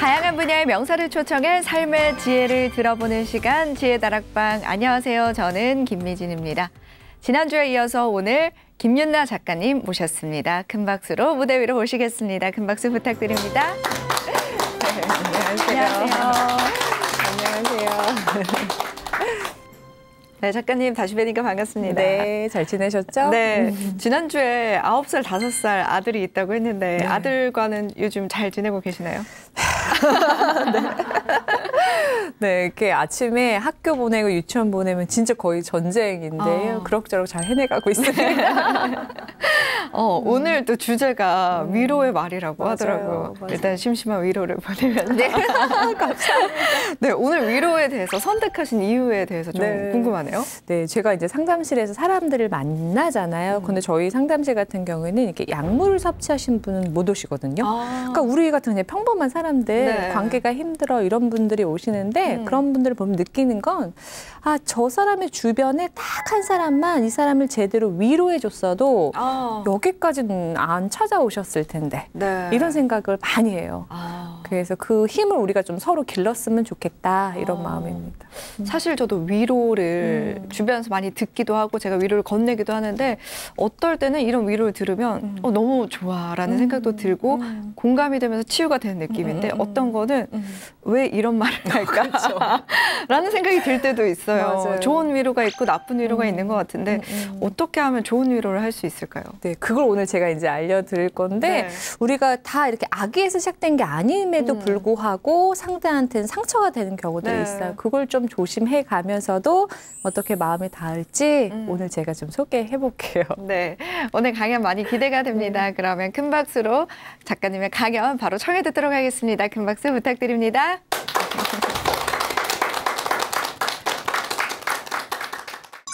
다양한 분야의 명사를 초청해 삶의 지혜를 들어보는 시간, 지혜다락방. 안녕하세요. 저는 김미진입니다. 지난주에 이어서 오늘 김윤나 작가님 모셨습니다. 큰 박수로 무대 위로 모시겠습니다. 큰 박수 부탁드립니다. 네, 안녕하세요. 안녕하세요. 네, 작가님 다시 뵈니까 반갑습니다. 네, 잘 지내셨죠? 네, 지난주에 9살, 5살 아들이 있다고 했는데 네. 아들과는 요즘 잘 지내고 계시나요? 네, 이렇게 아침에 학교 보내고 유치원 보내면 진짜 거의 전쟁인데요. 그럭저럭 잘 해내가고 있습니다. 오늘 또 주제가 위로의 말이라고 하더라고요. 맞아요. 일단 심심한 위로를 보내면 네. 감사합니다. 네, 오늘 위로에 대해서 선택하신 이유에 대해서 좀 네. 궁금하네요. 네, 제가 이제 상담실에서 사람들을 만나잖아요. 근데 저희 상담실 같은 경우에는 이렇게 약물을 섭취하신 분은 못 오시거든요. 그러니까 우리 같은 그냥 평범한 사람들, 네. 관계가 힘들어 이런 분들이 오시는데 그런 분들을 보면 느끼는 건 저 사람의 주변에 딱 한 사람만 이 사람을 제대로 위로해 줬어도 여기까지는 안 찾아오셨을 텐데 네. 이런 생각을 많이 해요. 그래서 그 힘을 우리가 좀 서로 길렀으면 좋겠다 이런 마음입니다. 사실 저도 위로를 주변에서 많이 듣기도 하고 제가 위로를 건네기도 하는데 어떨 때는 이런 위로를 들으면 너무 좋아라는 생각도 들고 공감이 되면서 치유가 되는 느낌인데 어떤 거는 왜 이런 말을 할까? 그렇죠. 라는 생각이 들 때도 있어요. 맞아요. 좋은 위로가 있고 나쁜 위로가 있는 것 같은데 어떻게 하면 좋은 위로를 할 수 있을까요? 네, 그걸 오늘 제가 이제 알려드릴 건데 네. 우리가 다 이렇게 악의에서 시작된 게 아님에도 불구하고 상대한테는 상처가 되는 경우들이 네. 있어요. 그걸 좀 조심해 가면서도 어떻게 마음이 닿을지 오늘 제가 좀 소개해 볼게요. 네, 오늘 강연 많이 기대가 됩니다. 그러면 큰 박수로 작가님의 강연 바로 청해 듣도록 하겠습니다. 큰 박수 부탁드립니다.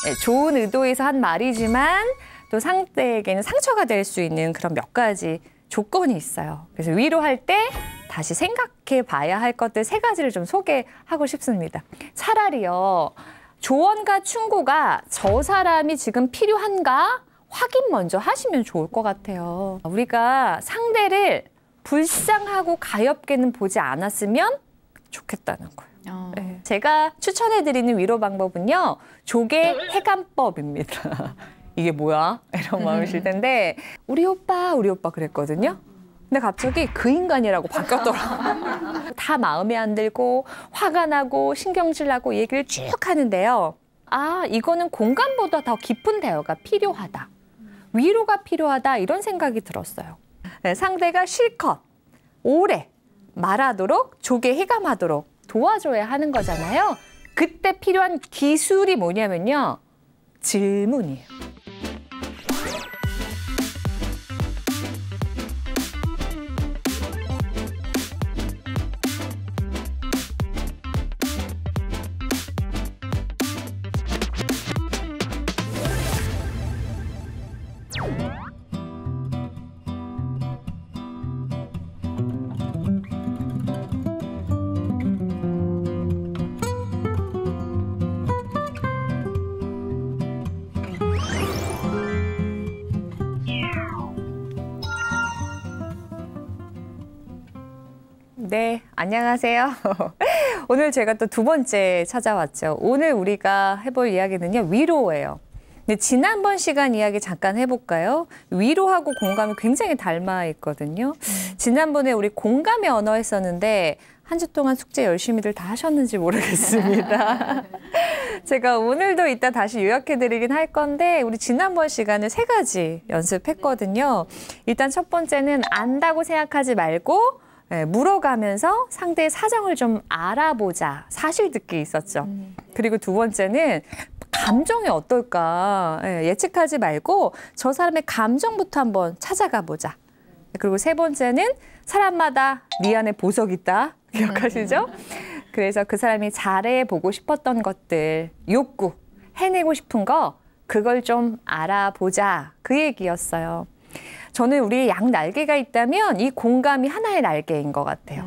네, 좋은 의도에서 한 말이지만 또 상대에게는 상처가 될 수 있는 그런 몇 가지 조건이 있어요. 그래서 위로할 때 다시 생각해 봐야 할 것들 3가지를 좀 소개하고 싶습니다. 차라리요, 조언과 충고가 저 사람이 지금 필요한가 확인 먼저 하시면 좋을 것 같아요. 우리가 상대를 불쌍하고 가엾게는 보지 않았으면 좋겠다는 거예요. 네. 제가 추천해드리는 위로 방법은요, 조개 해감법입니다. 이게 뭐야? 이런 마음이실 텐데 우리 오빠 그랬거든요. 근데 갑자기 그 인간이라고 바뀌었더라고요. 다 마음에 안 들고 화가 나고 신경질 나고 얘기를 쭉 하는데요. 이거는 공감보다 더 깊은 대화가 필요하다. 위로가 필요하다 이런 생각이 들었어요. 네, 상대가 실컷 오래 말하도록 조개 해감하도록 도와줘야 하는 거잖아요. 그때 필요한 기술이 뭐냐면요. 질문이에요. 네, 안녕하세요. 오늘 제가 또 2번째 찾아왔죠. 오늘 우리가 해볼 이야기는요, 위로예요. 근데 지난번 시간 이야기 잠깐 해볼까요? 위로하고 공감이 굉장히 닮아 있거든요. 지난번에 우리 공감의 언어 했었는데 한 주 동안 숙제 열심히들 다 하셨는지 모르겠습니다. 제가 오늘도 이따 다시 요약해드리긴 할 건데 우리 지난번 시간을 3가지 연습했거든요. 일단 첫 번째는 안다고 생각하지 말고 물어가면서 상대의 사정을 좀 알아보자. 사실 듣기 있었죠. 그리고 2번째는 감정이 어떨까 예측하지 말고 저 사람의 감정부터 한번 찾아가 보자. 그리고 3번째는 사람마다 네 안에 보석 있다. 기억하시죠? 그래서 그 사람이 잘해보고 싶었던 것들, 욕구, 해내고 싶은 거 그걸 좀 알아보자. 그 얘기였어요. 저는 우리 양 날개가 있다면 이 공감이 하나의 날개인 것 같아요.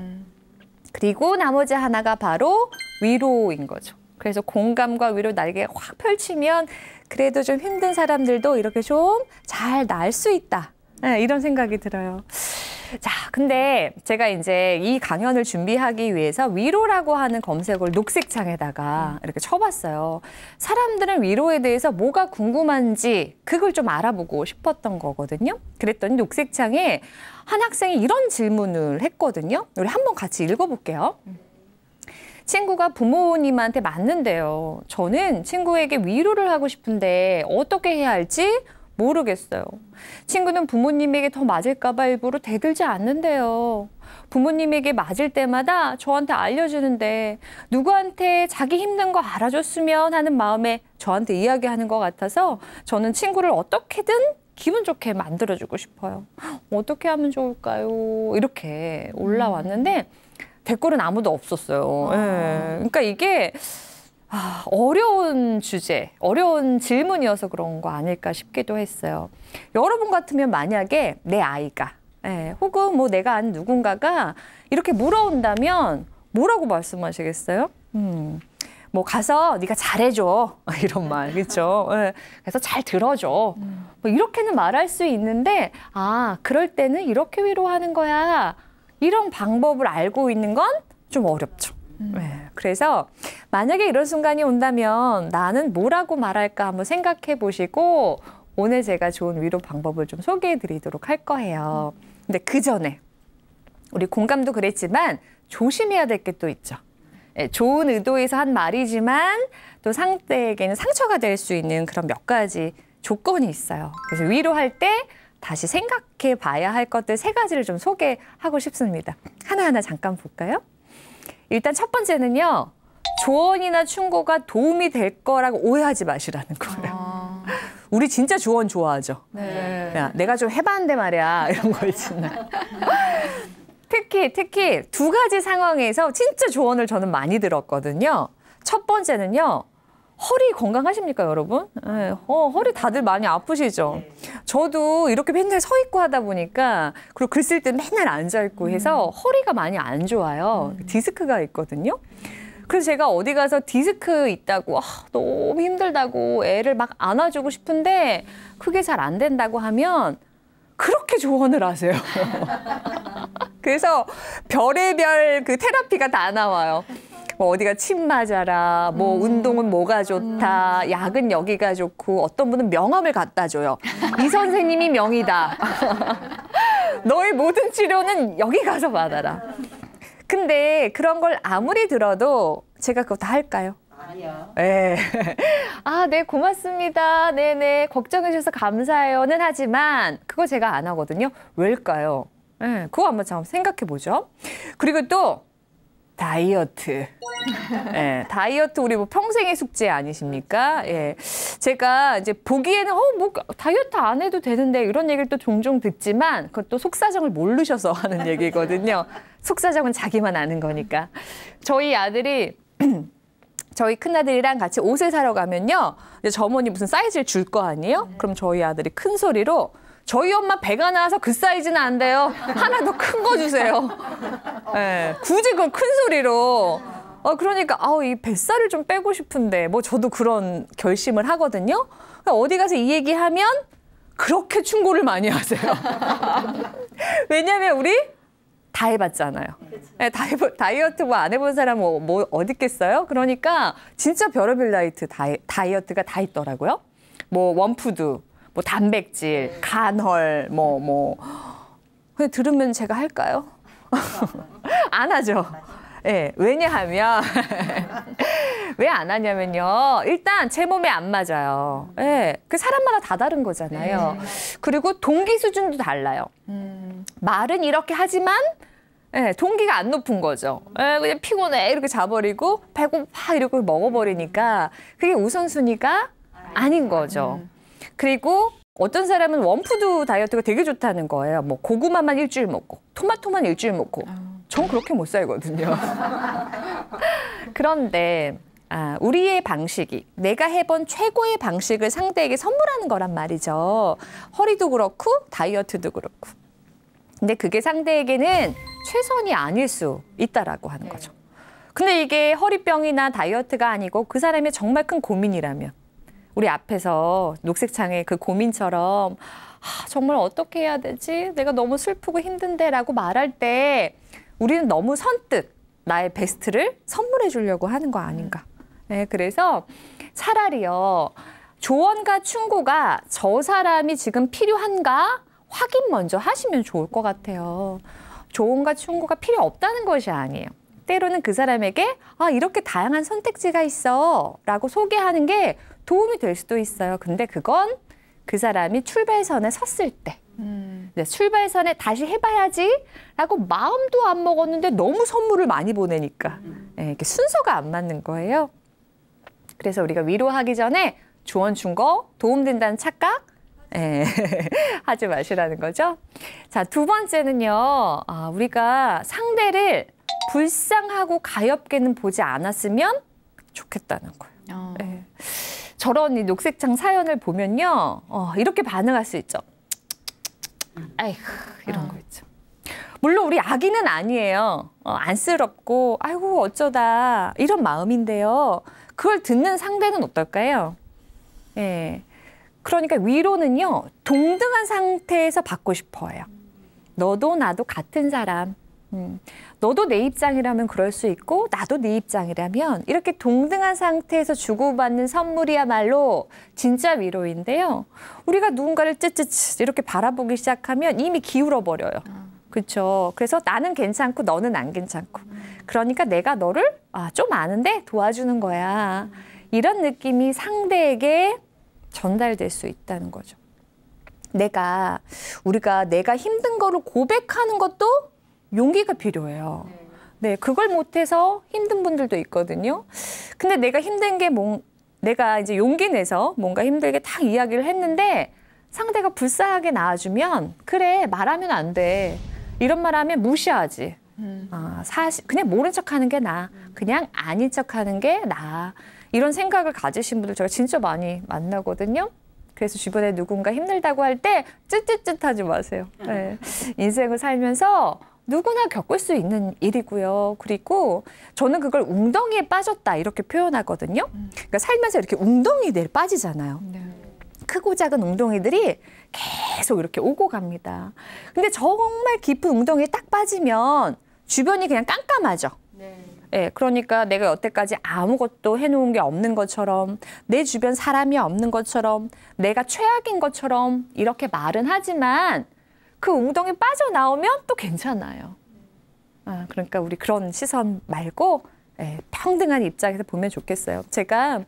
그리고 나머지 하나가 바로 위로인 거죠. 그래서 공감과 위로 날개가 확 펼치면 그래도 좀 힘든 사람들도 이렇게 좀 잘 날 수 있다. 네, 이런 생각이 들어요. 자, 근데 제가 이제 이 강연을 준비하기 위해서 위로라고 하는 검색어를 녹색창에다가 이렇게 쳐봤어요. 사람들은 위로에 대해서 뭐가 궁금한지 그걸 좀 알아보고 싶었던 거거든요. 그랬더니 녹색창에 한 학생이 이런 질문을 했거든요. 우리 한번 같이 읽어볼게요. 친구가 부모님한테 맞는데요. 저는 친구에게 위로를 하고 싶은데 어떻게 해야 할지 모르겠어요. 친구는 부모님에게 더 맞을까 봐 일부러 대들지 않는데요. 부모님에게 맞을 때마다 저한테 알려주는데 누구한테 자기 힘든 거 알아줬으면 하는 마음에 저한테 이야기하는 것 같아서 저는 친구를 어떻게든 기분 좋게 만들어주고 싶어요. 어떻게 하면 좋을까요? 이렇게 올라왔는데 댓글은 아무도 없었어요. 예. 그러니까 이게 어려운 주제, 어려운 질문이어서 그런 거 아닐까 싶기도 했어요. 여러분 같으면 만약에 내 아이가 혹은 뭐 내가 아는 누군가가 이렇게 물어온다면 뭐라고 말씀하시겠어요? 뭐 가서 네가 잘해줘 이런 말, 그렇죠? 그래서 잘 들어줘. 뭐 이렇게는 말할 수 있는데 그럴 때는 이렇게 위로하는 거야. 이런 방법을 알고 있는 건 좀 어렵죠. 그래서 만약에 이런 순간이 온다면 나는 뭐라고 말할까 한번 생각해 보시고 오늘 제가 좋은 위로 방법을 좀 소개해 드리도록 할 거예요. 근데 그 전에 우리 공감도 그랬지만 조심해야 될 게 또 있죠. 좋은 의도에서 한 말이지만 또 상대에게는 상처가 될 수 있는 그런 몇 가지 조건이 있어요. 그래서 위로할 때 다시 생각해 봐야 할 것들 3가지를 좀 소개하고 싶습니다. 하나하나 잠깐 볼까요? 일단 첫 번째는요. 조언이나 충고가 도움이 될 거라고 오해하지 마시라는 거예요. 우리 진짜 조언 좋아하죠? 네. 야, 내가 좀 해봤는데 말이야. 이런 거 있잖아요. 특히 2가지 상황에서 진짜 조언을 저는 많이 들었거든요. 첫 번째는요. 허리 건강하십니까, 여러분? 네, 허리 다들 많이 아프시죠? 저도 이렇게 맨날 서 있고 하다 보니까 그리고 글 쓸 때 맨날 앉아 있고 해서 허리가 많이 안 좋아요. 디스크가 있거든요. 그래서 제가 어디 가서 디스크 있다고 너무 힘들다고 애를 막 안아주고 싶은데 그게 잘 안 된다고 하면 그렇게 조언을 하세요. 그래서 별의별 그 테라피가 다 나와요. 뭐 어디가 침 맞아라, 뭐 운동은 뭐가 좋다, 약은 여기가 좋고 어떤 분은 명함을 갖다 줘요. 이 선생님이 명이다. 너의 모든 치료는 여기 가서 받아라. 근데 그런 걸 아무리 들어도 제가 그거 다 할까요? 아니요. 네. 네, 고맙습니다. 네네. 걱정해 주셔서 감사해요는 하지만 그거 제가 안 하거든요. 왜일까요? 네, 그거 한번 참 생각해 보죠. 그리고 또 다이어트. 예, 다이어트 우리 뭐 평생의 숙제 아니십니까? 예. 제가 이제 보기에는 뭐 다이어트 안 해도 되는데 이런 얘기를 또 종종 듣지만 그것도 속사정을 모르셔서 하는 얘기거든요. 속사정은 자기만 아는 거니까. 저희 아들이 저희 큰아들이랑 같이 옷을 사러 가면요. 이제 점원이 무슨 사이즈를 줄 거 아니에요? 그럼 저희 아들이 큰 소리로 저희 엄마 배가 나와서 그 사이즈는 안 돼요. 하나 더 큰 거 주세요. 네, 굳이 그 큰 소리로. 그러니까 이 뱃살을 좀 빼고 싶은데 뭐 저도 그런 결심을 하거든요. 어디 가서 이 얘기하면 그렇게 충고를 많이 하세요. 왜냐하면 우리 다 해봤잖아요. 네, 다이어트 뭐 안 해본 사람 뭐 어디 있겠어요? 그러니까 진짜 별의별 다이어트가 다 있더라고요. 뭐 원푸드. 뭐 단백질, 간헐, 근데 들으면 제가 할까요? 안 하죠. 네, 왜냐하면 왜 안 하냐면요. 일단 제 몸에 안 맞아요. 네, 그 사람마다 다 다른 거잖아요. 그리고 동기 수준도 달라요. 말은 이렇게 하지만 동기가 안 높은 거죠. 그냥 피곤해 이렇게 자버리고 배고파 이렇게 먹어버리니까 그게 우선순위가 아닌 거죠. 그리고 어떤 사람은 원푸드 다이어트가 되게 좋다는 거예요. 뭐 고구마만 일주일 먹고 토마토만 일주일 먹고. 전 그렇게 못 살거든요. 그런데 우리의 방식이 내가 해본 최고의 방식을 상대에게 선물하는 거란 말이죠. 허리도 그렇고 다이어트도 그렇고. 근데 그게 상대에게는 최선이 아닐 수 있다라고 하는 거죠. 근데 이게 허리병이나 다이어트가 아니고 그 사람의 정말 큰 고민이라면 우리 앞에서 녹색창에 그 고민처럼 정말 어떻게 해야 되지? 내가 너무 슬프고 힘든데 라고 말할 때 우리는 너무 선뜻 나의 베스트를 선물해 주려고 하는 거 아닌가. 네, 그래서 차라리요. 조언과 충고가 저 사람이 지금 필요한가 확인 먼저 하시면 좋을 것 같아요. 조언과 충고가 필요 없다는 것이 아니에요. 때로는 그 사람에게 이렇게 다양한 선택지가 있어 라고 소개하는 게 도움이 될 수도 있어요. 근데 그건 그 사람이 출발선에 섰을 때 출발선에 다시 해봐야지 라고 마음도 안 먹었는데 너무 선물을 많이 보내니까 이렇게 순서가 안 맞는 거예요. 그래서 우리가 위로하기 전에 조언 준 거 도움된다는 착각 하지 마시라는 거죠. 자, 두 번째는요. 우리가 상대를 불쌍하고 가엾게는 보지 않았으면 좋겠다는 거예요. 저런 이 녹색창 사연을 보면요. 이렇게 반응할 수 있죠. 아이고, 이런 거 있죠. 물론 우리 아기는 아니에요. 안쓰럽고 아이고 어쩌다 이런 마음인데요. 그걸 듣는 상대는 어떨까요? 그러니까 위로는요. 동등한 상태에서 받고 싶어요. 너도 나도 같은 사람. 너도 내 입장이라면 그럴 수 있고 나도 네 입장이라면 이렇게 동등한 상태에서 주고받는 선물이야말로 진짜 위로인데요. 우리가 누군가를 쯧쯧 이렇게 바라보기 시작하면 이미 기울어 버려요. 그렇죠. 그래서 나는 괜찮고 너는 안 괜찮고 그러니까 내가 너를 좀 아는데 도와주는 거야. 이런 느낌이 상대에게 전달될 수 있다는 거죠. 우리가 내가 힘든 거를 고백하는 것도 용기가 필요해요. 네, 그걸 못해서 힘든 분들도 있거든요. 근데 내가 힘든 게 내가 이제 용기 내서 뭔가 힘들게 딱 이야기를 했는데 상대가 불쌍하게 나와주면 그래, 말하면 안 돼. 이런 말 하면 무시하지. 사실 그냥 모른 척하는 게 나아. 그냥 아닌 척하는 게 나아. 이런 생각을 가지신 분들 제가 진짜 많이 만나거든요. 그래서 주변에 누군가 힘들다고 할 때 쯧쯧쯧 하지 마세요. 네. 인생을 살면서 누구나 겪을 수 있는 일이고요. 그리고 저는 그걸 웅덩이에 빠졌다 이렇게 표현하거든요. 그러니까 살면서 이렇게 웅덩이들 빠지잖아요. 크고 작은 웅덩이들이 계속 이렇게 오고 갑니다. 근데 정말 깊은 웅덩이에 딱 빠지면 주변이 그냥 깜깜하죠. 그러니까 내가 여태까지 아무것도 해놓은 게 없는 것처럼 내 주변 사람이 없는 것처럼 내가 최악인 것처럼 이렇게 말은 하지만 그 웅덩이 빠져나오면 또 괜찮아요. 그러니까 우리 그런 시선 말고 평등한 입장에서 보면 좋겠어요. 제가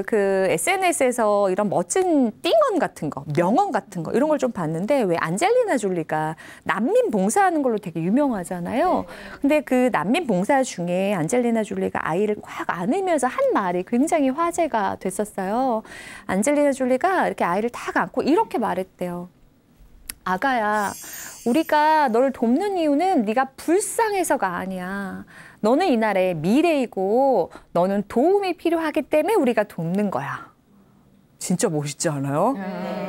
그 SNS에서 이런 멋진 띵언 같은 거, 명언 같은 거 이런 걸 좀 봤는데 왜 안젤리나 졸리가 난민 봉사하는 걸로 되게 유명하잖아요. 근데 그 난민 봉사 중에 안젤리나 졸리가 아이를 꽉 안으면서 한 말이 굉장히 화제가 됐었어요. 안젤리나 졸리가 이렇게 아이를 딱 안고 이렇게 말했대요. 아가야, 우리가 너를 돕는 이유는 네가 불쌍해서가 아니야. 너는 이날의 미래이고 너는 도움이 필요하기 때문에 우리가 돕는 거야. 진짜 멋있지 않아요?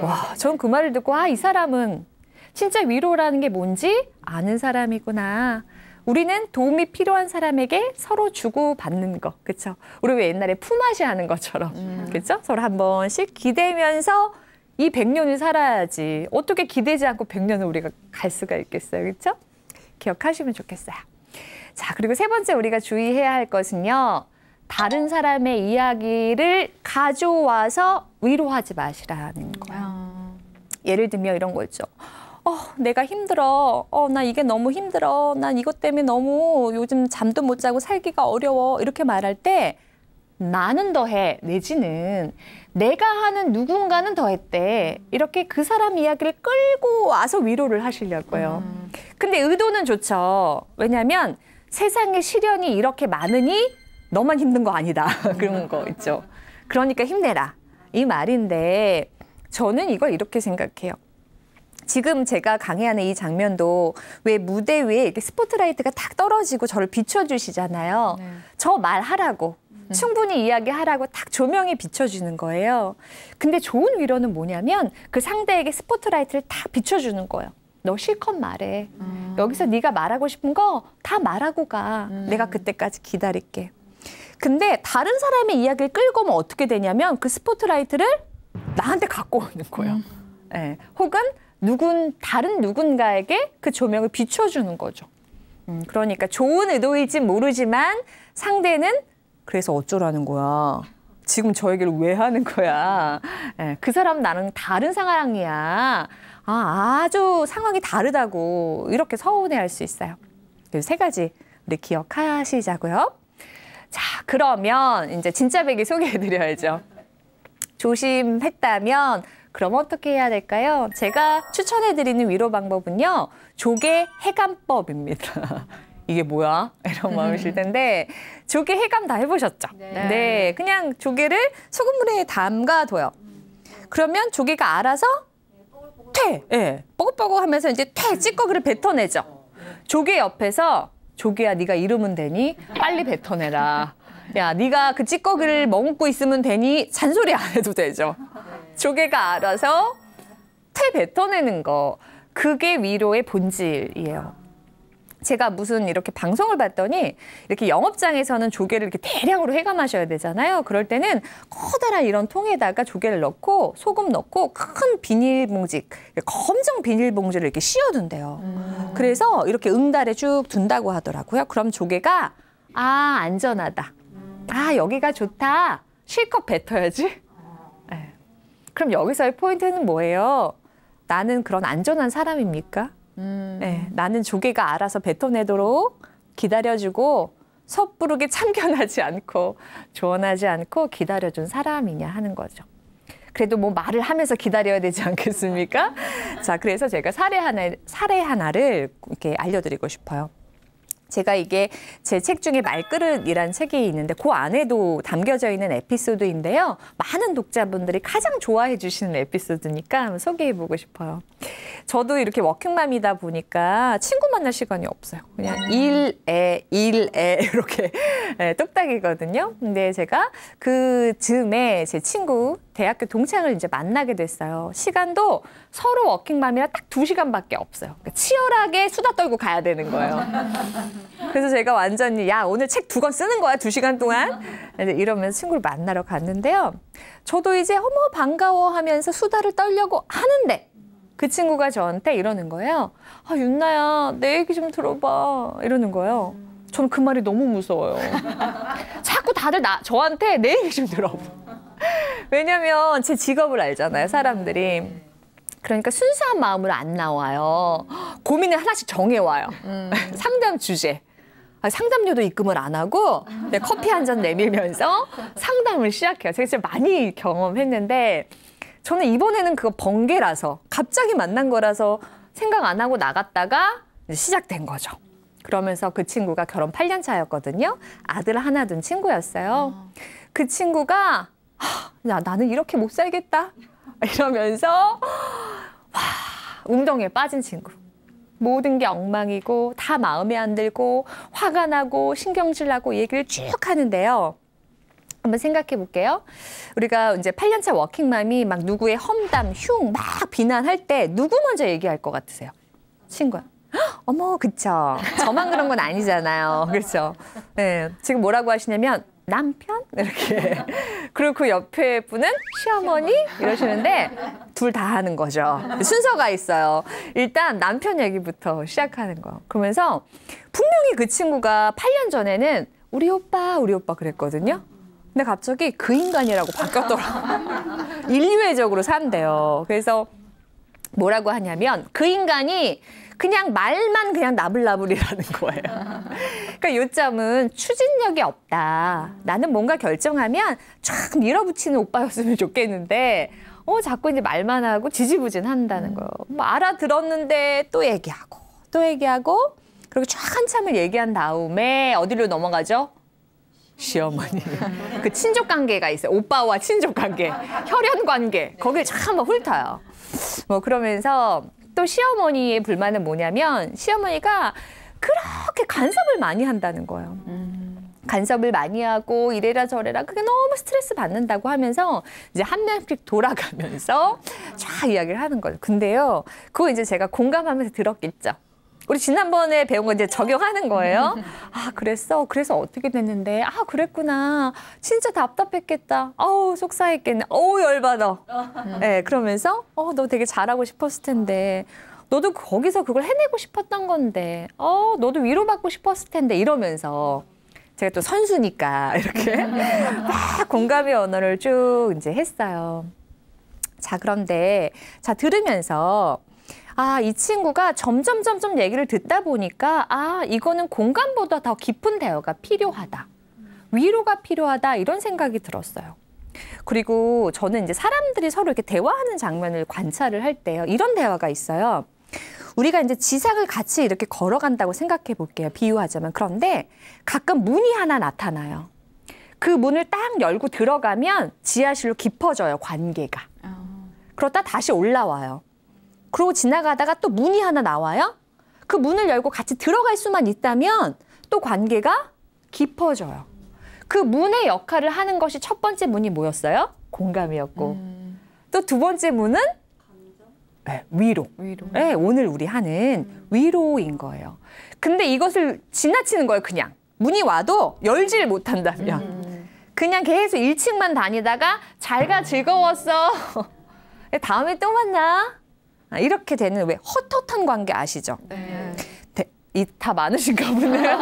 와, 전 그 말을 듣고 이 사람은 진짜 위로라는 게 뭔지 아는 사람이구나. 우리는 도움이 필요한 사람에게 서로 주고받는 거. 그렇죠? 우리 왜 옛날에 품앗이 하는 것처럼. 그렇죠? 서로 한 번씩 기대면서 이 100년을 살아야지. 어떻게 기대지 않고 100년을 우리가 갈 수가 있겠어요. 그렇죠? 기억하시면 좋겠어요. 자, 그리고 세 번째 우리가 주의해야 할 것은요. 다른 사람의 이야기를 가져와서 위로하지 마시라는 거예요. 예를 들면 이런 거 있죠. 내가 힘들어. 나 이게 너무 힘들어. 난 이것 때문에 너무 요즘 잠도 못 자고 살기가 어려워. 이렇게 말할 때 나는 더해 내지는 내가 하는 누군가는 더했대. 이렇게 그 사람 이야기를 끌고 와서 위로를 하시려고요. 근데 의도는 좋죠. 왜냐하면 세상에 시련이 이렇게 많으니 너만 힘든 거 아니다. 그런 거 있죠. 그러니까 힘내라. 이 말인데 저는 이걸 이렇게 생각해요. 지금 제가 강의하는 이 장면도 왜 무대 위에 이렇게 스포트라이트가 딱 떨어지고 저를 비춰주시잖아요. 저 말하라고. 충분히 이야기하라고 딱 조명이 비춰주는 거예요. 근데 좋은 위로는 뭐냐면 그 상대에게 스포트라이트를 딱 비춰주는 거예요. 너 실컷 말해. 여기서 네가 말하고 싶은 거 다 말하고 가. 내가 그때까지 기다릴게. 근데 다른 사람의 이야기를 끌고 오면 어떻게 되냐면 그 스포트라이트를 나한테 갖고 오는 거예요. 혹은 다른 누군가에게 그 조명을 비춰주는 거죠. 그러니까 좋은 의도일지 모르지만 상대는 그래서 어쩌라는 거야. 지금 저 얘기를 왜 하는 거야. 그 사람 나는 다른 상황이야. 아주 상황이 다르다고 이렇게 서운해할 수 있어요. 세 가지 우리 기억하시자고요. 자, 그러면 이제 진짜 배기 소개해드려야죠. 조심했다면 그럼 어떻게 해야 될까요? 제가 추천해드리는 위로 방법은요. 조개 해감법입니다. 이게 뭐야? 이런 마음이실 텐데 조개 해감 다 해보셨죠? 네. 그냥 조개를 소금물에 담가둬요. 그러면 조개가 알아서 뽀글뽀글하면서 이제 찌꺼기를 뱉어내죠. 조개 옆에서 조개야 네가 이러면 되니? 빨리 뱉어내라. 야, 네가 그 찌꺼기를 머금고 있으면 되니? 잔소리 안 해도 되죠. 조개가 알아서 뱉어내는 거. 그게 위로의 본질이에요. 제가 무슨 이렇게 방송을 봤더니 이렇게 영업장에서는 조개를 이렇게 대량으로 해감하셔야 되잖아요. 그럴 때는 커다란 이런 통에다가 조개를 넣고 소금 넣고 큰 비닐봉지, 검정 비닐봉지를 이렇게 씌워둔대요. 그래서 이렇게 응달에 쭉 둔다고 하더라고요. 그럼 조개가 안전하다. 여기가 좋다. 실컷 뱉어야지. 네. 그럼 여기서의 포인트는 뭐예요? 나는 그런 안전한 사람입니까? 네, 나는 조개가 알아서 뱉어내도록 기다려주고 섣부르게 참견하지 않고 조언하지 않고 기다려준 사람이냐 하는 거죠. 그래도 뭐 말을 하면서 기다려야 되지 않겠습니까? 자, 그래서 제가 사례 하나를 이렇게 알려드리고 싶어요. 제가 이게 제 책 중에 말그릇이란 책이 있는데 그 안에도 담겨져 있는 에피소드인데요. 많은 독자분들이 가장 좋아해 주시는 에피소드니까 한번 소개해보고 싶어요. 저도 이렇게 워킹맘이다 보니까 친구 만날 시간이 없어요. 그냥 일에 이렇게 뚝딱이거든요. 근데 제가 그 즈음에 제 친구 대학교 동창을 이제 만나게 됐어요. 시간도 서로 워킹맘이라 딱 2시간밖에 없어요. 그러니까 치열하게 수다 떨고 가야 되는 거예요. 그래서 제가 완전히 야, 오늘 책 2권 쓰는 거야, 2시간 동안. 이러면서 친구를 만나러 갔는데요. 저도 이제 어머 반가워 하면서 수다를 떨려고 하는데 그 친구가 저한테 이러는 거예요. 윤나야, 내 얘기 좀 들어봐. 이러는 거예요. 저는 그 말이 너무 무서워요. 자꾸 다들 저한테 내 얘기 좀 들어봐. 왜냐면 제 직업을 알잖아요, 사람들이. 그러니까 순수한 마음으로 안 나와요. 고민을 하나씩 정해와요. 상담 주제. 상담료도 입금을 안 하고 커피 한 잔 내밀면서 상담을 시작해요. 제가 진짜 많이 경험했는데 저는 이번에는 그거 번개라서 갑자기 만난 거라서 생각 안 하고 나갔다가 이제 시작된 거죠. 그러면서 그 친구가 결혼 8년 차였거든요. 아들 하나 둔 친구였어요. 그 친구가 야, 나는 이렇게 못 살겠다 이러면서 웅덩이에 빠진 친구. 모든 게 엉망이고 다 마음에 안 들고 화가 나고 신경질 나고 얘기를 쭉 하는데요. 한번 생각해 볼게요. 우리가 이제 8년차 워킹맘이 막 누구의 험담, 흉 막 비난할 때 누구 먼저 얘기할 것 같으세요? 친구야. 어머, 그쵸. 저만 그런 건 아니잖아요. 그렇죠. 네, 지금 뭐라고 하시냐면 남편? 이렇게. 그리고 그 옆에 분은 시어머니? 이러시는데 둘 다 하는 거죠. 순서가 있어요. 일단 남편 얘기부터 시작하는 거. 그러면서 분명히 그 친구가 8년 전에는 우리 오빠 그랬거든요. 근데 갑자기 그 인간이라고 바뀌었더라고요. 인류애적으로 산대요. 그래서 뭐라고 하냐면 그 인간이 그냥 말만 그냥 나불나불이라는 거예요. 그러니까 요점은 추진력이 없다. 나는 뭔가 결정하면 쫙 밀어붙이는 오빠였으면 좋겠는데 자꾸 이제 말만 하고 지지부진한다는 거예요. 뭐 알아들었는데 또 얘기하고 그리고 쫙 한참을 얘기한 다음에 어디로 넘어가죠? 시어머니. 그 친족 관계가 있어요. 오빠와 친족 관계, 혈연 관계. 거기에 쫙 한번 훑어요. 뭐 그러면서 또 시어머니의 불만은 뭐냐면 시어머니가 그렇게 간섭을 많이 한다는 거예요. 간섭을 많이 하고 이래라 저래라 그게 너무 스트레스 받는다고 하면서 이제 한 명씩 돌아가면서 쫙 이야기를 하는 거예요. 근데요, 그거 이제 제가 공감하면서 들었겠죠. 우리 지난번에 배운 거 이제 적용하는 거예요. 아, 그랬어? 그래서 어떻게 됐는데? 아, 그랬구나. 진짜 답답했겠다. 어우, 속상했겠네. 어우, 열받아. 네, 그러면서 너 되게 잘하고 싶었을 텐데. 너도 거기서 그걸 해내고 싶었던 건데. 너도 위로받고 싶었을 텐데. 이러면서 제가 또 선수니까 이렇게 막 공감의 언어를 쭉 이제 했어요. 자, 그런데 자, 들으면서 이 친구가 점점 얘기를 듣다 보니까 이거는 공감보다 더 깊은 대화가 필요하다. 위로가 필요하다 이런 생각이 들었어요. 그리고 저는 이제 사람들이 서로 이렇게 대화하는 장면을 관찰을 할 때요. 이런 대화가 있어요. 우리가 이제 지상을 같이 이렇게 걸어간다고 생각해 볼게요. 비유하자면. 그런데 가끔 문이 하나 나타나요. 그 문을 딱 열고 들어가면 지하실로 깊어져요, 관계가. 그러다 다시 올라와요. 그러고 지나가다가 또 문이 하나 나와요. 그 문을 열고 같이 들어갈 수만 있다면 또 관계가 깊어져요. 그 문의 역할을 하는 것이 첫 번째 문이 뭐였어요? 공감이었고. 또 두 번째 문은 네, 위로. 네, 오늘 우리 하는 위로인 거예요. 근데 이것을 지나치는 거예요, 그냥. 문이 와도 열지를 못한다면. 그냥 계속 1층만 다니다가 잘 가, 즐거웠어. 다음에 또 만나. 이렇게 되는 왜 헛헛한 관계 아시죠? 네. 다 많으신가 보네요.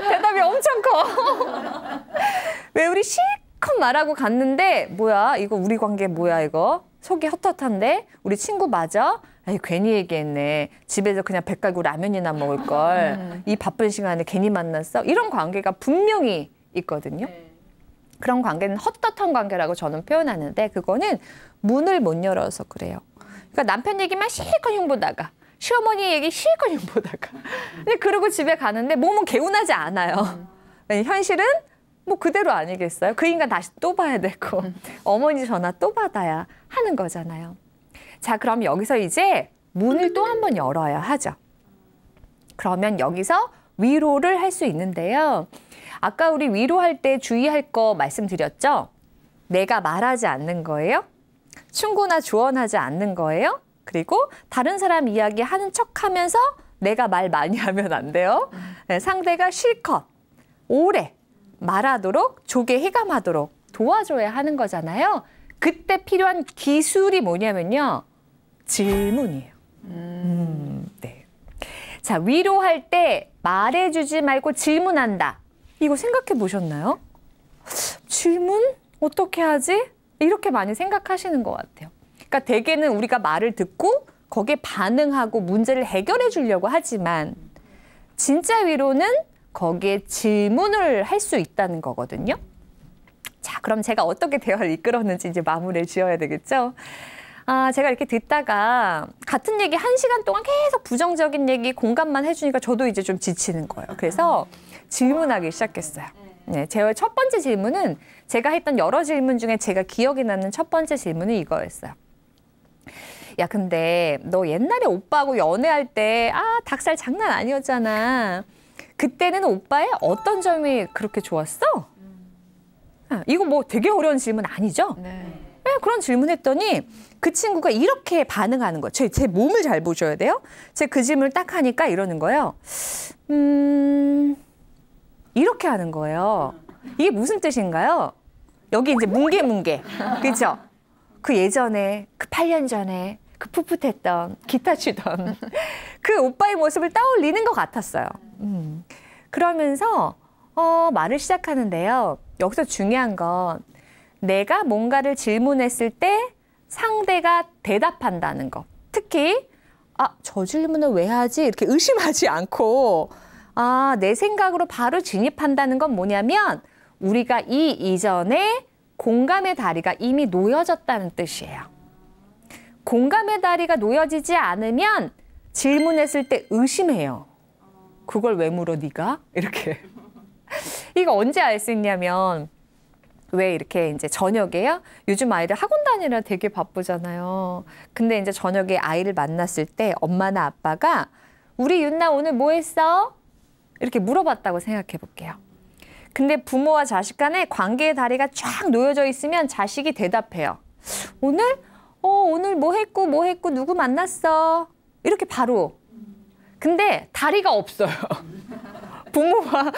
대답이 엄청 커. 왜 우리 실컷 말하고 갔는데 뭐야 이거 우리 관계 뭐야 이거 속이 헛헛한데 우리 친구 맞아? 에이, 괜히 얘기했네. 집에서 그냥 배 깔고 라면이나 먹을 걸. 이 바쁜 시간에 괜히 만났어. 이런 관계가 분명히 있거든요. 그런 관계는 헛헛한 관계라고 저는 표현하는데 그거는 문을 못 열어서 그래요. 그러니까 남편 얘기만 실컷 흉보다가 시어머니 얘기 실컷 흉보다가 근데 그러고 집에 가는데 몸은 개운하지 않아요. 현실은 뭐 그대로 아니겠어요? 그 인간 다시 또 봐야 되고 어머니 전화 또 받아야 하는 거잖아요. 자, 그럼 여기서 이제 문을 또 한 번 열어야 하죠. 그러면 여기서 위로를 할 수 있는데요. 아까 우리 위로할 때 주의할 거 말씀드렸죠? 내가 말하지 않는 거예요. 충고나 조언하지 않는 거예요. 그리고 다른 사람 이야기 하는 척하면서 내가 말 많이 하면 안 돼요. 네, 상대가 실컷 오래 말하도록 조개 해감하도록 도와줘야 하는 거잖아요. 그때 필요한 기술이 뭐냐면요. 질문이에요. 네. 자, 위로할 때 말해주지 말고 질문한다. 이거 생각해 보셨나요? 질문? 어떻게 하지? 이렇게 많이 생각하시는 것 같아요. 그러니까 대개는 우리가 말을 듣고 거기에 반응하고 문제를 해결해 주려고 하지만 진짜 위로는 거기에 질문을 할 수 있다는 거거든요. 자, 그럼 제가 어떻게 대화를 이끌었는지 이제 마무리를 지어야 되겠죠? 제가 이렇게 듣다가 같은 얘기 1시간 동안 계속 부정적인 얘기 공감만 해주니까 저도 이제 좀 지치는 거예요. 그래서 질문하기 시작했어요. 네, 제 첫 번째 질문은 제가 했던 여러 질문 중에 제가 기억에 남는 첫 번째 질문은 이거였어요. 야, 근데 너 옛날에 오빠하고 연애할 때 닭살 장난 아니었잖아. 그때는 오빠의 어떤 점이 그렇게 좋았어? 이거 뭐 되게 어려운 질문 아니죠? 네. 네, 그런 질문했더니 그 친구가 이렇게 반응하는 거예요. 제 몸을 잘 보셔야 돼요. 제가 그 질문을 딱 하니까 이러는 거예요. 이렇게 하는 거예요. 이게 무슨 뜻인가요? 여기 이제 뭉게뭉게. 그죠? 그 예전에, 그 8년 전에, 그 풋풋했던, 기타 치던 그 오빠의 모습을 떠올리는 것 같았어요. 그러면서 말을 시작하는데요. 여기서 중요한 건 내가 뭔가를 질문했을 때 상대가 대답한다는 거. 특히 저 질문을 왜 하지? 이렇게 의심하지 않고 내 생각으로 바로 진입한다는 건 뭐냐면 우리가 이 이전에 공감의 다리가 이미 놓여졌다는 뜻이에요. 공감의 다리가 놓여지지 않으면 질문했을 때 의심해요. 그걸 왜 물어 네가? 이렇게. 이거 언제 알 수 있냐면 왜 이렇게 이제 저녁에요? 요즘 아이들 학원 다니느라 되게 바쁘잖아요. 근데 이제 저녁에 아이를 만났을 때 엄마나 아빠가 우리 윤나 오늘 뭐 했어? 이렇게 물어봤다고 생각해 볼게요. 근데 부모와 자식 간에 관계의 다리가 쫙 놓여져 있으면 자식이 대답해요. 오늘 뭐 했고 누구 만났어? 이렇게 바로. 근데 다리가 없어요. 부모와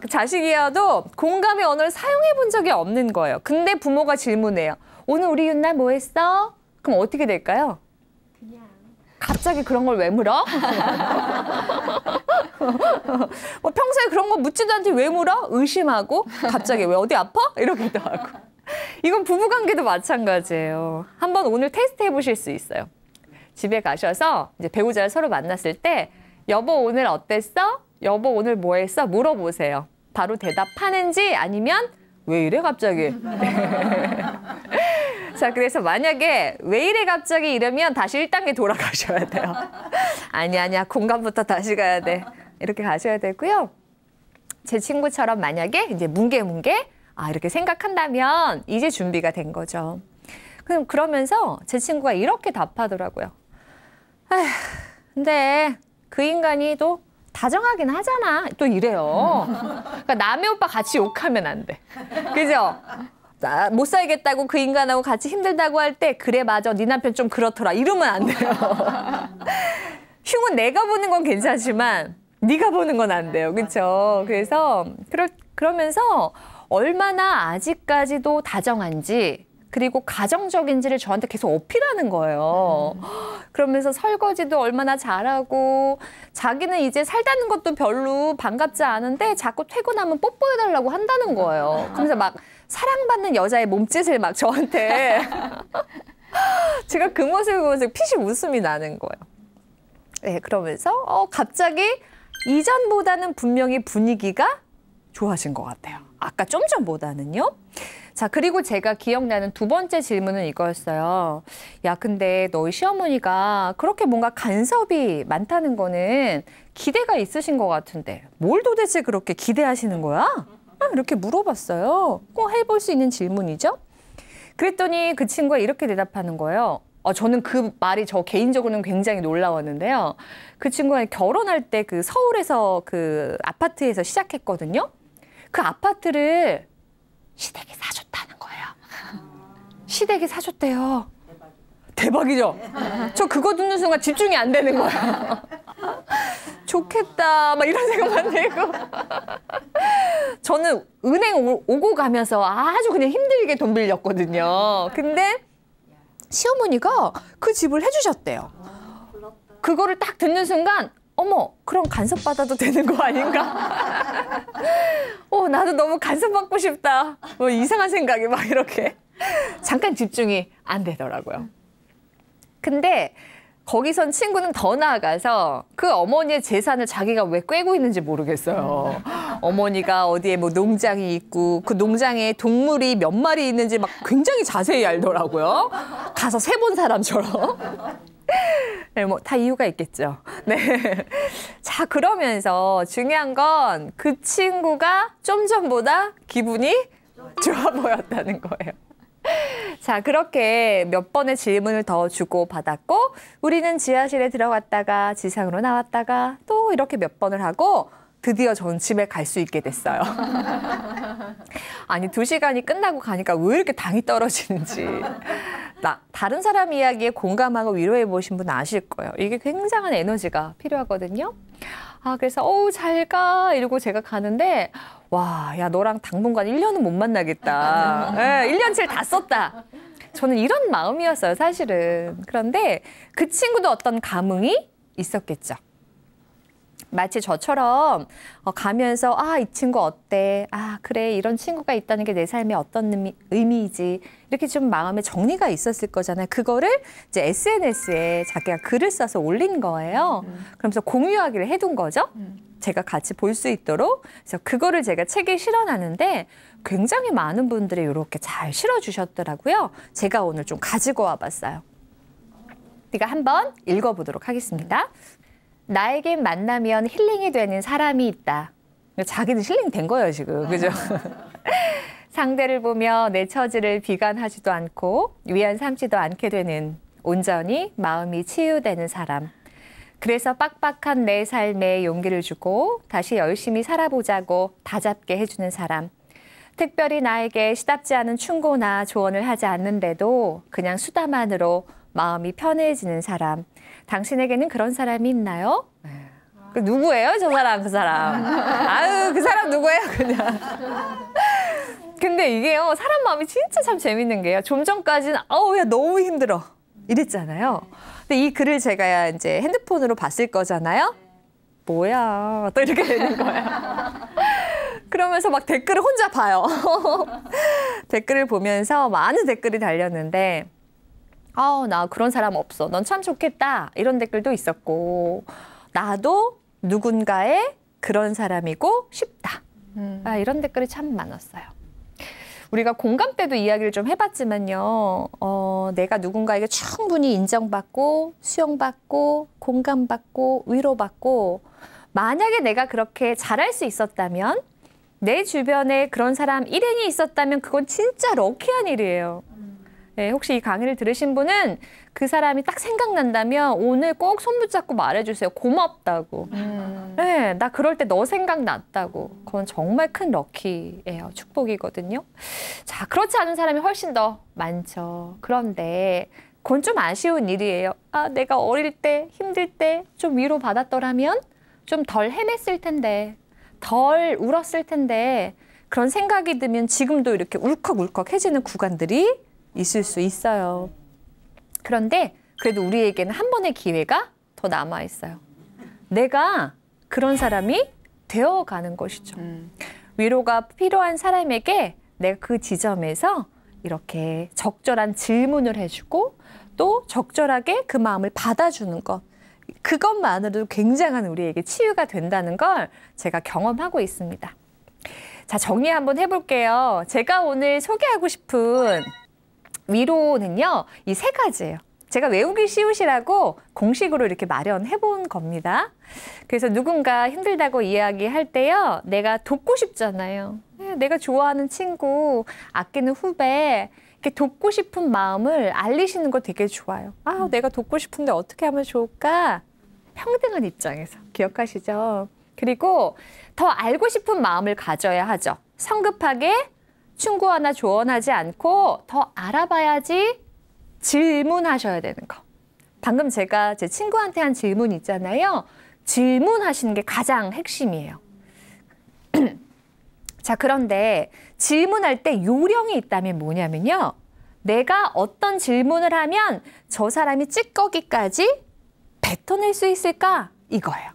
자식이어도 공감의 언어를 사용해 본 적이 없는 거예요. 근데 부모가 질문해요. 오늘 우리 윤나 뭐 했어? 그럼 어떻게 될까요? 갑자기 그런 걸 왜 물어? 뭐 평소에 그런 거 묻지도 않는데 왜 물어? 의심하고 갑자기 왜 어디 아파? 이러기도 하고. 이건 부부관계도 마찬가지예요. 한번 오늘 테스트 해보실 수 있어요. 집에 가셔서 이제 배우자를 서로 만났을 때 여보 오늘 어땠어? 여보 오늘 뭐 했어? 물어보세요. 바로 대답하는지 아니면 왜 이래 갑자기? 자, 그래서 만약에 왜 이래 갑자기 이러면 다시 1단계 돌아가셔야 돼요. 아니야, 공감부터 다시 가야 돼. 이렇게 가셔야 되고요. 제 친구처럼 만약에 이제 뭉게 이렇게 생각한다면 이제 준비가 된 거죠. 그러면서 제 친구가 이렇게 답하더라고요. 아휴, 근데 그 인간이 또 다정하긴 하잖아. 또 이래요. 그러니까 남의 오빠 같이 욕하면 안 돼. 그죠? 못 살겠다고 그 인간하고 같이 힘들다고 할 때 그래 맞아 네 남편 좀 그렇더라 이러면 안 돼요. 흉은 내가 보는 건 괜찮지만 네가 보는 건 안 돼요. 그렇죠? 그래서 그러면서 얼마나 아직까지도 다정한지 그리고 가정적인지를 저한테 계속 어필하는 거예요. 그러면서 설거지도 얼마나 잘하고 자기는 이제 살다는 것도 별로 반갑지 않은데 자꾸 퇴근하면 뽀뽀해달라고 한다는 거예요. 그러면서 막 사랑받는 여자의 몸짓을 막 저한테 제가 그 모습을 보면서 피식 웃음이 나는 거예요. 네, 그러면서 갑자기 이전보다는 분명히 분위기가 좋아진 것 같아요. 아까 좀 전보다는요. 자, 그리고 제가 기억나는 두 번째 질문은 이거였어요. 야, 근데 너희 시어머니가 그렇게 뭔가 간섭이 많다는 거는 기대가 있으신 것 같은데 뭘 도대체 그렇게 기대하시는 거야? 이렇게 물어봤어요. 꼭 해볼 수 있는 질문이죠. 그랬더니 그 친구가 이렇게 대답하는 거예요. 저는 그 말이 저 개인적으로는 굉장히 놀라웠는데요. 그 친구가 결혼할 때 그 서울에서 그 아파트에서 시작했거든요. 그 아파트를 시댁이 사줬다는 거예요. 시댁이 사줬대요. 대박이죠? 저 그거 듣는 순간 집중이 안 되는 거야. 좋겠다 막 이런 생각만 들고 저는 은행 오고 가면서 아주 그냥 힘들게 돈 빌렸거든요. 근데 시어머니가 그 집을 해주셨대요. 그거를 딱 듣는 순간 어머 그럼 간섭받아도 되는 거 아닌가? 나도 너무 간섭받고 싶다. 뭐 이상한 생각이 막 이렇게 잠깐 집중이 안 되더라고요. 근데 거기선 친구는 더 나아가서 그 어머니의 재산을 자기가 왜 꿰고 있는지 모르겠어요. 어머니가 어디에 뭐 농장이 있고 그 농장에 동물이 몇 마리 있는지 막 굉장히 자세히 알더라고요. 가서 세본 사람처럼. 네, 뭐 다 이유가 있겠죠. 네. 자, 그러면서 중요한 건 그 친구가 좀 전보다 기분이 좋아 보였다는 거예요. 자, 그렇게 몇 번의 질문을 더 주고받았고 우리는 지하실에 들어갔다가 지상으로 나왔다가 또 이렇게 몇 번을 하고 드디어 전 집에 갈 수 있게 됐어요. 아니 2시간이 끝나고 가니까 왜 이렇게 당이 떨어지는지. 다른 사람 이야기에 공감하고 위로해 보신 분 아실 거예요. 이게 굉장한 에너지가 필요하거든요. 그래서 잘 가 이러고 제가 가는데 와, 야 너랑 당분간 1년은 못 만나겠다. 네, 1년치를 다 썼다. 저는 이런 마음이었어요, 사실은. 그런데 그 친구도 어떤 감흥이 있었겠죠. 마치 저처럼 가면서 이 친구 어때? 그래 이런 친구가 있다는 게 내 삶에 어떤 의미이지 이렇게 좀 마음에 정리가 있었을 거잖아요. 그거를 이제 SNS에 자기가 글을 써서 올린 거예요. 그러면서 공유하기를 해둔 거죠. 제가 같이 볼 수 있도록. 그래서 그거를 제가 책에 실어놨는데 굉장히 많은 분들이 이렇게 잘 실어주셨더라고요. 제가 오늘 좀 가지고 와봤어요. 제가 한번 읽어보도록 하겠습니다. 나에겐 만나면 힐링이 되는 사람이 있다. 자기는 힐링 된 거예요, 지금. 그죠? 상대를 보며 내 처지를 비관하지도 않고 위안 삼지도 않게 되는 온전히 마음이 치유되는 사람. 그래서 빡빡한 내 삶에 용기를 주고 다시 열심히 살아보자고 다잡게 해주는 사람. 특별히 나에게 시답지 않은 충고나 조언을 하지 않는데도 그냥 수다만으로 마음이 편해지는 사람. 당신에게는 그런 사람이 있나요? 그 누구예요? 저 사람, 그 사람. 아유, 그 사람 누구예요? 그냥. 근데 이게요, 사람 마음이 진짜 참 재밌는 게요. 좀 전까지는, 야, 너무 힘들어. 이랬잖아요. 근데 이 글을 제가 이제 핸드폰으로 봤을 거잖아요. 뭐야. 또 이렇게 되는 거예요. 그러면서 막 댓글을 혼자 봐요. 댓글을 보면서 많은 댓글이 달렸는데, 나 그런 사람 없어. 넌 참 좋겠다. 이런 댓글도 있었고, 나도 누군가의 그런 사람이고 싶다. 이런 댓글이 참 많았어요. 우리가 공감 때도 이야기를 좀 해봤지만요. 내가 누군가에게 충분히 인정받고 수용받고 공감받고 위로받고 만약에 내가 그렇게 잘할 수 있었다면 내 주변에 그런 사람 일행이 있었다면 그건 진짜 럭키한 일이에요. 네, 혹시 이 강의를 들으신 분은 그 사람이 딱 생각난다면 오늘 꼭 손 붙잡고 말해주세요. 고맙다고. 네, 나 그럴 때 너 생각났다고. 그건 정말 큰 럭키예요. 축복이거든요. 자, 그렇지 않은 사람이 훨씬 더 많죠. 그런데 그건 좀 아쉬운 일이에요. 내가 어릴 때 힘들 때 좀 위로받았더라면 좀 덜 헤맸을 텐데 덜 울었을 텐데 그런 생각이 들면 지금도 이렇게 울컥울컥해지는 구간들이 있을 수 있어요. 그런데 그래도 우리에게는 한 번의 기회가 더 남아 있어요. 내가 그런 사람이 되어가는 것이죠. 위로가 필요한 사람에게 내가 그 지점에서 이렇게 적절한 질문을 해주고 또 적절하게 그 마음을 받아주는 것. 그것만으로도 굉장한 우리에게 치유가 된다는 걸 제가 경험하고 있습니다. 자, 정리 한번 해볼게요. 제가 오늘 소개하고 싶은 위로는요, 이 세 가지예요. 제가 외우기 쉬우시라고 공식으로 이렇게 마련해 본 겁니다. 그래서 누군가 힘들다고 이야기할 때요, 내가 돕고 싶잖아요. 내가 좋아하는 친구, 아끼는 후배, 이렇게 돕고 싶은 마음을 알리시는 거 되게 좋아요. 내가 돕고 싶은데 어떻게 하면 좋을까? 평등한 입장에서. 기억하시죠? 그리고 더 알고 싶은 마음을 가져야 하죠. 성급하게 충고하나 조언하지 않고 더 알아봐야지 질문하셔야 되는 거. 방금 제가 제 친구한테 한 질문 있잖아요. 질문하시는 게 가장 핵심이에요. 자, 그런데 질문할 때 요령이 있다면 뭐냐면요. 내가 어떤 질문을 하면 저 사람이 찌꺼기까지 뱉어낼 수 있을까? 이거예요.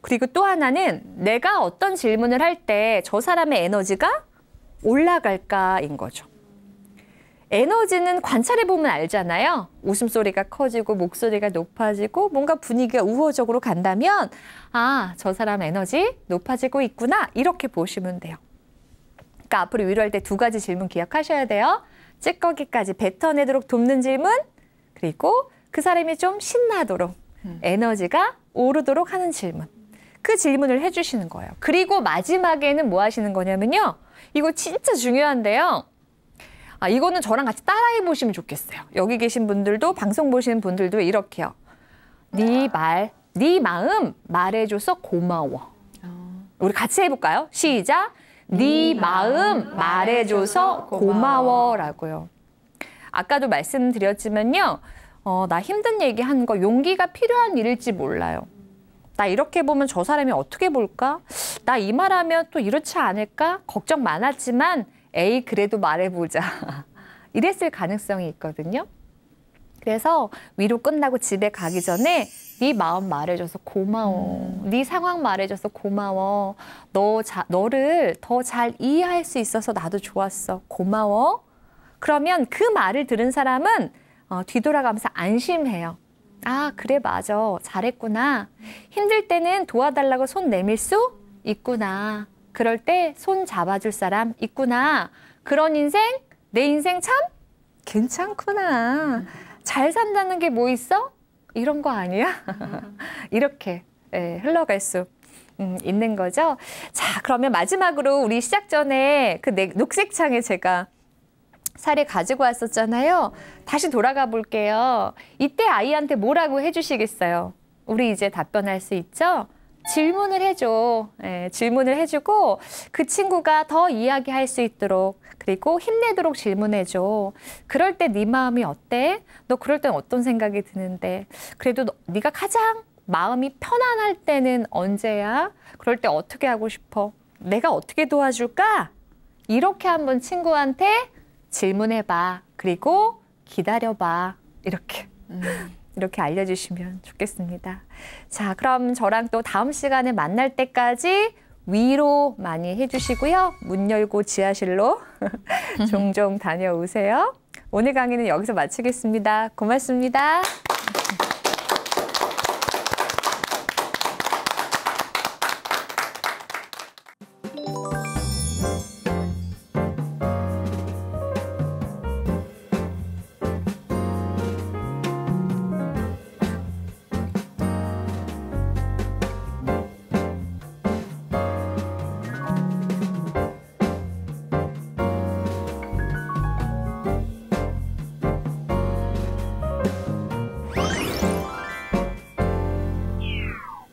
그리고 또 하나는 내가 어떤 질문을 할 때 저 사람의 에너지가 올라갈까인 거죠. 에너지는 관찰해보면 알잖아요. 웃음소리가 커지고 목소리가 높아지고 뭔가 분위기가 우호적으로 간다면 저 사람 에너지 높아지고 있구나 이렇게 보시면 돼요. 그러니까 앞으로 위로할 때 두 가지 질문 기억하셔야 돼요. 찌꺼기까지 뱉어내도록 돕는 질문 그리고 그 사람이 좀 신나도록 에너지가 오르도록 하는 질문. 그 질문을 해주시는 거예요. 그리고 마지막에는 뭐 하시는 거냐면요. 이거 진짜 중요한데요. 이거는 저랑 같이 따라해 보시면 좋겠어요. 여기 계신 분들도 방송 보시는 분들도 이렇게요. 네 마음 말해줘서 고마워. 우리 같이 해볼까요? 시작. 네 마음 말해줘서 고마워라고요. 아까도 말씀드렸지만요. 나 힘든 얘기하는 거 용기가 필요한 일일지 몰라요. 나 이렇게 보면 저 사람이 어떻게 볼까? 나 이 말하면 또 이렇지 않을까? 걱정 많았지만 에이 그래도 말해보자. 이랬을 가능성이 있거든요. 그래서 위로 끝나고 집에 가기 전에 네 마음 말해줘서 고마워. 네 상황 말해줘서 고마워. 너를 더 잘 이해할 수 있어서 나도 좋았어. 고마워. 그러면 그 말을 들은 사람은 뒤돌아가면서 안심해요. 그래 맞아. 잘했구나. 힘들 때는 도와달라고 손 내밀 수 있구나. 그럴 때 손 잡아줄 사람 있구나. 그런 인생, 내 인생 참 괜찮구나. 잘 산다는 게 뭐 있어? 이런 거 아니야? 이렇게 흘러갈 수 있는 거죠. 자, 그러면 마지막으로 우리 시작 전에 그 녹색 창에 제가 사례 가지고 왔었잖아요. 다시 돌아가 볼게요. 이때 아이한테 뭐라고 해주시겠어요? 우리 이제 답변할 수 있죠? 질문을 해줘. 질문을 해주고 그 친구가 더 이야기할 수 있도록 그리고 힘내도록 질문해줘. 그럴 때 네 마음이 어때? 너 그럴 땐 어떤 생각이 드는데? 그래도 네가 가장 마음이 편안할 때는 언제야? 그럴 때 어떻게 하고 싶어? 내가 어떻게 도와줄까? 이렇게 한번 친구한테 질문해봐. 그리고 기다려봐. 이렇게 알려주시면 좋겠습니다. 자, 그럼 저랑 또 다음 시간에 만날 때까지 위로 많이 해주시고요. 문 열고 지하실로 종종 다녀오세요. 오늘 강의는 여기서 마치겠습니다. 고맙습니다.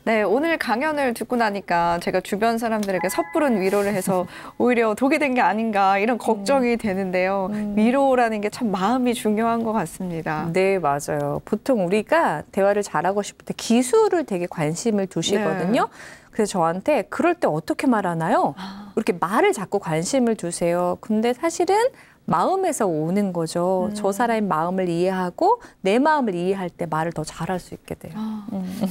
네, 오늘 강연을 듣고 나니까 제가 주변 사람들에게 섣부른 위로를 해서 오히려 독이 된 게 아닌가 이런 걱정이 되는데요. 위로라는 게 참 마음이 중요한 것 같습니다. 네, 맞아요. 보통 우리가 대화를 잘하고 싶을 때 기술을 되게 관심을 두시거든요. 네. 그래서 저한테 그럴 때 어떻게 말하나요? 이렇게 말을 자꾸 관심을 두세요. 근데 사실은 마음에서 오는 거죠. 저 사람의 마음을 이해하고 내 마음을 이해할 때 말을 더 잘할 수 있게 돼요.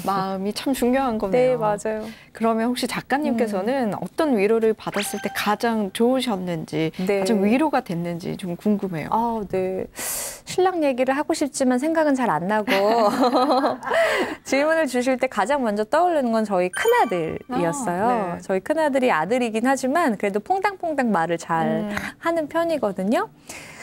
마음이 참 중요한 거네요. 네, 맞아요. 그러면 혹시 작가님께서는 어떤 위로를 받았을 때 가장 좋으셨는지, 네. 가장 위로가 됐는지 좀 궁금해요. 아, 네. 신랑 얘기를 하고 싶지만 생각은 잘 안 나고 질문을 주실 때 가장 먼저 떠오르는 건 저희 큰아들이었어요. 네. 저희 큰아들이 아들이긴 하지만 그래도 퐁당퐁당 말을 잘 하는 편이거든요.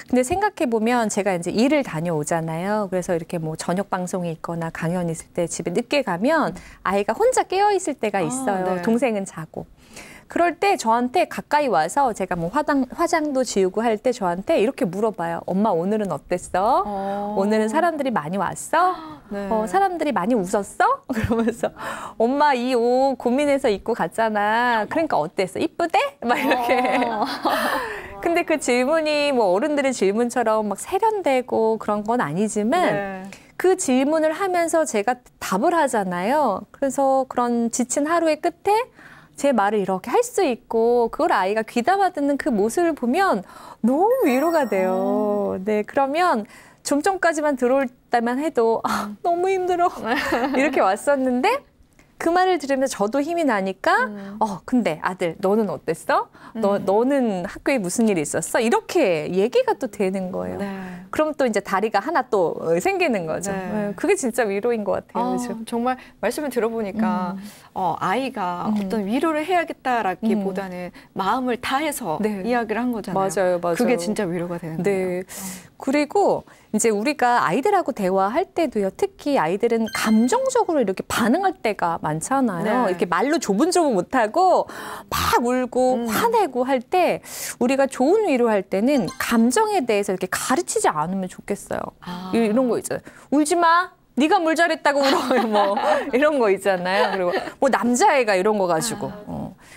근데 생각해보면 제가 이제 일을 다녀오잖아요. 그래서 이렇게 뭐 저녁 방송이 있거나 강연이 있을 때 집에 늦게 가면 아이가 혼자 깨어있을 때가 있어요. 네. 동생은 자고. 그럴 때 저한테 가까이 와서 제가 뭐 화장도 지우고 할 때 저한테 이렇게 물어봐요. 엄마 오늘은 어땠어? 오늘은 사람들이 많이 왔어? 네. 사람들이 많이 웃었어? 그러면서 엄마 이 옷 고민해서 입고 갔잖아. 그러니까 어땠어? 이쁘대? 막 이렇게. 근데 그 질문이 뭐 어른들의 질문처럼 막 세련되고 그런 건 아니지만 네. 그 질문을 하면서 제가 답을 하잖아요. 그래서 그런 지친 하루의 끝에 제 말을 이렇게 할 수 있고 그걸 아이가 귀담아 듣는 그 모습을 보면 너무 위로가 돼요. 네, 그러면 좀 전까지만 들어올 때만 해도 너무 힘들어 이렇게 왔었는데 그 말을 들으면서 저도 힘이 나니까 근데 아들 너는 어땠어? 너는 학교에 무슨 일이 있었어? 이렇게 얘기가 또 되는 거예요. 네. 그럼 또 이제 다리가 하나 또 생기는 거죠. 네. 네, 그게 진짜 위로인 것 같아요. 정말 말씀을 들어보니까 아이가 어떤 위로를 해야겠다라기보다는 마음을 다해서 네. 이야기를 한 거잖아요. 맞아요, 맞아요. 그게 진짜 위로가 되는 거예요. 네. 그리고 이제 우리가 아이들하고 대화할 때도요. 특히 아이들은 감정적으로 이렇게 반응할 때가 많잖아요. 네. 이렇게 말로 조분조분 못하고 막 울고 화내고 할 때 우리가 좋은 위로할 때는 감정에 대해서 이렇게 가르치지 않으면 좋겠어요. 이런 거 있잖아요. 울지 마. 네가 뭘 잘했다고 울어. 뭐 이런 거 있잖아요. 그리고 뭐 남자애가 이런 거 가지고.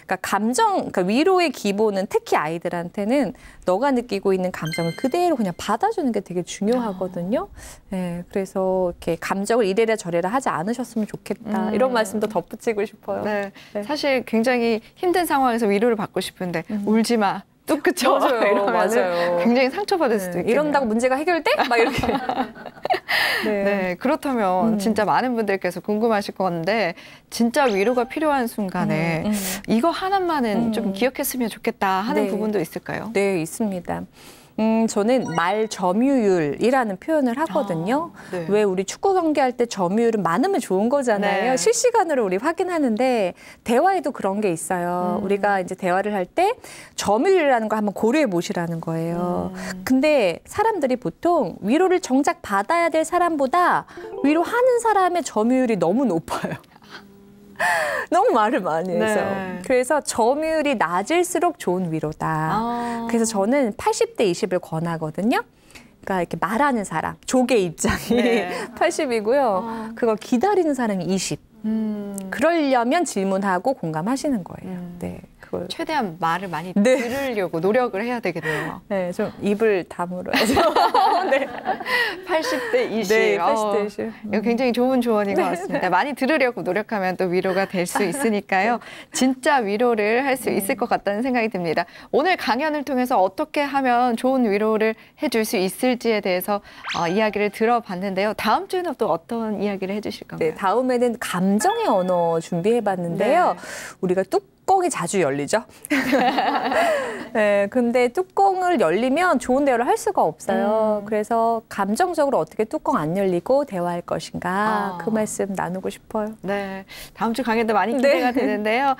그러니까 그러니까 위로의 기본은 특히 아이들한테는 너가 느끼고 있는 감정을 그대로 그냥 받아주는 게 되게 중요하거든요. 네, 그래서 이렇게 감정을 이래라 저래라 하지 않으셨으면 좋겠다. 이런 말씀도 덧붙이고 싶어요. 네, 네. 사실 굉장히 힘든 상황에서 위로를 받고 싶은데 울지 마. 또 그쵸? 맞아요. 굉장히 상처받을 수도 있겠네요. 이런다고 문제가 해결돼? 막 이렇게. 네. 네, 그렇다면 진짜 많은 분들께서 궁금하실 건데 진짜 위로가 필요한 순간에 이거 하나만은 좀 기억했으면 좋겠다 하는 네. 부분도 있을까요? 네, 있습니다. 저는 말 점유율이라는 표현을 하거든요. 네. 왜 우리 축구 경기할 때 점유율은 많으면 좋은 거잖아요. 네. 실시간으로 우리 확인하는데 대화에도 그런 게 있어요. 우리가 이제 대화를 할 때 점유율이라는 거 한번 고려해 보시라는 거예요. 근데 사람들이 보통 위로를 정작 받아야 될 사람보다 위로하는 사람의 점유율이 너무 높아요. 너무 말을 많이 해서. 네. 그래서 점유율이 낮을수록 좋은 위로다. 그래서 저는 80대 20을 권하거든요. 그러니까 이렇게 말하는 사람, 조개 입장이 네. 80이고요. 그걸 기다리는 사람이 20. 그러려면 질문하고 공감하시는 거예요. 네. 좋아요. 최대한 말을 많이 네. 들으려고 노력을 해야 되겠네요. 네, 좀 입을 다물어야죠. 네. 80대 20. 네, 80대 20. 이거 굉장히 좋은 조언인 것 같습니다. 많이 들으려고 노력하면 또 위로가 될 수 있으니까요. 진짜 위로를 할 수 있을 것 같다는 생각이 듭니다. 오늘 강연을 통해서 어떻게 하면 좋은 위로를 해줄 수 있을지에 대해서 이야기를 들어봤는데요. 다음 주에는 또 어떤 이야기를 해주실 건가요? 네, 다음에는 감정의 언어 준비해봤는데요. 네. 우리가 뚜껑이 자주 열리죠. 네, 근데 뚜껑을 열리면 좋은 대화를 할 수가 없어요. 그래서 감정적으로 어떻게 뚜껑 안 열리고 대화할 것인가 그 말씀 나누고 싶어요. 네, 다음 주 강연도 많이 기대가 되는데요.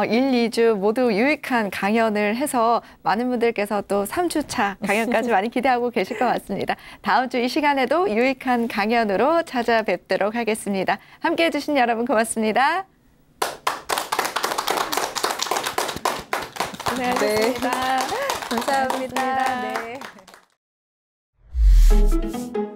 1, 2주 모두 유익한 강연을 해서 많은 분들께서 또 3주차 강연까지 많이 기대하고 계실 것 같습니다. 다음 주 이 시간에도 유익한 강연으로 찾아뵙도록 하겠습니다. 함께해 주신 여러분 고맙습니다. 고생하셨습니다. 감사합니다. 고맙습니다. 네.